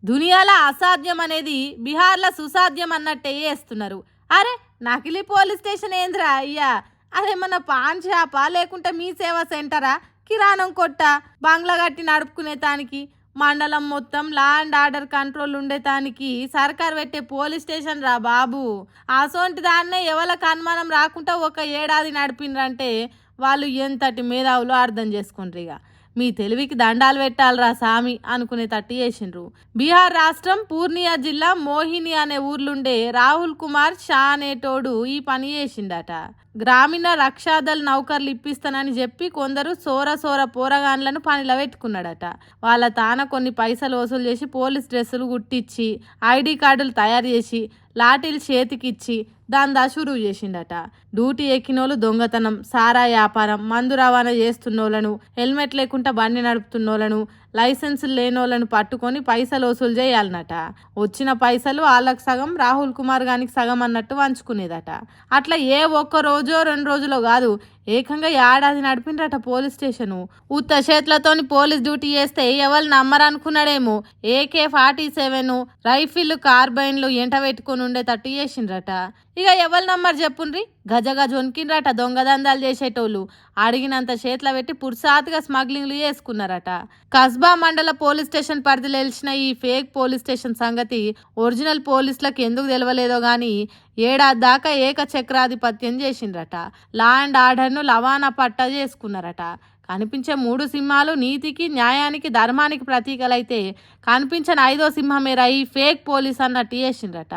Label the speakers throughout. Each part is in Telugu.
Speaker 1: దునియాలో అసాధ్యం అనేది బీహార్లో సుసాధ్యం అన్నట్టే చేస్తున్నారు. అరే, నకిలీ పోలీస్ స్టేషన్ ఏంద్రా అయ్యా? అదేమన్నా పాన్ షాపా లేకుంటే మీ సేవా సెంటరా? కిరాణం కొట్ట బంగ్లా కట్టి నడుపుకునే తానికి మండలం మొత్తం లా అండ్ ఆర్డర్ కంట్రోల్ ఉండేతానికి సర్కార్ పెట్టే పోలీస్ స్టేషన్ రా బాబు. అసోంటి దాన్నే ఎవరికి అనుమానం రాకుండా ఒక ఏడాది నడిపిండ్రంటే వాళ్ళు ఎంతటి మేధావులు అర్థం చేసుకుంటారు. ఇక మీ తెలివికి దండాలు పెట్టాలరా సామి అనుకునే తట్టి చేసిండ్రు. బీహార్ రాష్ట్రం పూర్నియా జిల్లా మోహిని అనే ఊర్లుండే రాహుల్ కుమార్ షా అనేటోడు ఈ పని చేసిండట. గ్రామీణ రక్షాదళ్ నౌకర్లు ఇప్పిస్తానని చెప్పి కొందరు సోర పోరగాన్లను పనిలో పెట్టుకున్నాడట. వాళ్ళ తాన కొన్ని పైసలు వసూలు చేసి పోలీస్ డ్రెస్సులు కుట్టించి ఐడి కార్డులు తయారు చేసి లాఠీలు చేతికిచ్చి దాని షురువు చేసిండట. డ్యూటీ ఎక్కినోళ్ళు దొంగతనం, సారా వ్యాపారం, మందు రవాణా చేస్తున్నోళ్ళను, హెల్మెట్ లేకుండా బండి నడుపుతున్నోళ్ళను, లైసెన్సులు లేనోళ్ళను పట్టుకొని పైసలు వసూలు చేయాలన్నట. వచ్చిన పైసలు వాళ్ళకి సగం, రాహుల్ కుమార్ గానికి సగం అన్నట్టు వంచుకునేదట. అట్లా ఏ ఒక్క రోజో 2 రోజులో కాదు, ఏకంగా ఏడాది నడిపిండ్రట పోలీస్ స్టేషను. ఉత్త చేతులతోని పోలీస్ డ్యూటీ చేస్తే ఎవరు నమ్మరనుకున్నాడేమో. AK-47 రైఫిల్, కార్బైన్లు ఎంట పెట్టుకొని ఉండేటట్టు చేసిండ్రట. ఇక ఎవరు నమ్మరు చెప్పుండ్రి? గజగజ వణికిండ్రట దొంగదందాలు చేసేటోళ్ళు. అడిగినంత చేతిలో పెట్టి పుర్సాతుగా స్మగ్లింగ్లు చేసుకున్నారట. కస్బా మండల పోలీస్ స్టేషన్ పరిధిలో వెలిసిన ఈ ఫేక్ పోలీస్ స్టేషన్ సంగతి ఒరిజినల్ పోలీసులకు ఎందుకు తెలవలేదో గానీ ఏడాది దాకా ఏకచక్రాధిపత్యం చేసిండ్రట. లా అండ్ ఆర్డర్ను లవానా పట్ట చేసుకున్నారట. కనిపించే 3 సింహాలు నీతికి, న్యాయానికి, ధర్మానికి ప్రతీకలైతే కనిపించని 5వ సింహమేరా ఈ ఫేక్ పోలీస్ అన్నట్టు చేసిండ్రట.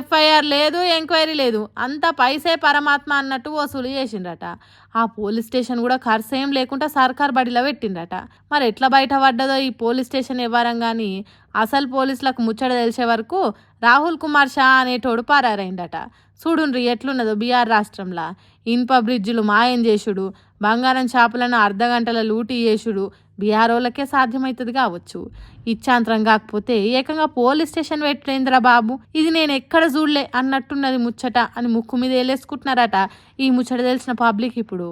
Speaker 1: FIR లేదు, ఎంక్వైరీ లేదు, అంతా పైసే పరమాత్మ అన్నట్టు వసూలు చేసిండ్రట. ఆ పోలీస్ స్టేషన్ కూడా ఖర్చేం లేకుండా సర్కార్ బడిలో పెట్టిండట. మరి ఎట్లా బయట పడ్డదో ఈ పోలీస్ స్టేషన్ వ్యవహారం కానీ అసలు పోలీసులకు ముచ్చట తెలిసే వరకు రాహుల్ కుమార్ షా అనేటోడు పారారైండట. చూడుండ్రి ఎట్లున్నదో బీహార్ రాష్ట్రంలో. ఇనుప బ్రిడ్జిలు మాయం చేసుడు, బంగారం షాపులను అర్ధగంటల లూటీ చేసుడు బీహార్ వాళ్ళకే సాధ్యమవుతుంది కావచ్చు. ఇచ్చాంతరం కాకపోతే ఏకంగా పోలీస్ స్టేషన్ పెట్టలేంద్రా బాబు, ఇది నేను ఎక్కడ చూడలే అన్నట్టున్నది ముచ్చట అని ముక్కు మీద వేలేసుకుంటున్నారట ఈ ముచ్చట తెలిసిన పబ్లిక్ ఇప్పుడు.